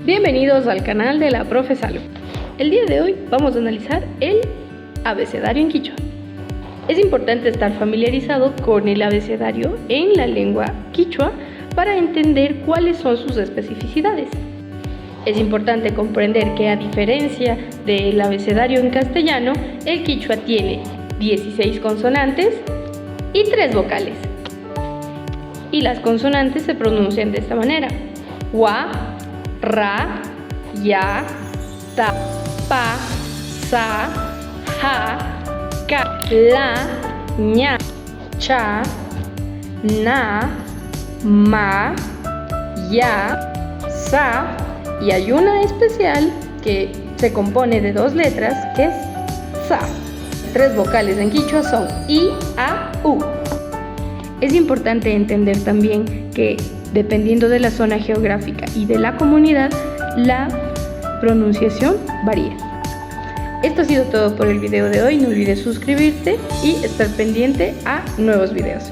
Bienvenidos al canal de la Profe Salu. El día de hoy vamos a analizar el abecedario en quichua. Es importante estar familiarizado con el abecedario en la lengua quichua para entender cuáles son sus especificidades. Es importante comprender que, a diferencia del abecedario en castellano, el quichua tiene 16 consonantes y 3 vocales. Y las consonantes se pronuncian de esta manera: wa, ra, ya, ta, pa, sa, ja, ka, la, ña, cha, na, ma, ya, sa, y hay una especial que se compone de 2 letras, que es sa. 3 vocales en quichua son i, a, u. Es importante entender también que, dependiendo de la zona geográfica y de la comunidad, la pronunciación varía. Esto ha sido todo por el video de hoy. No olvides suscribirte y estar pendiente a nuevos videos.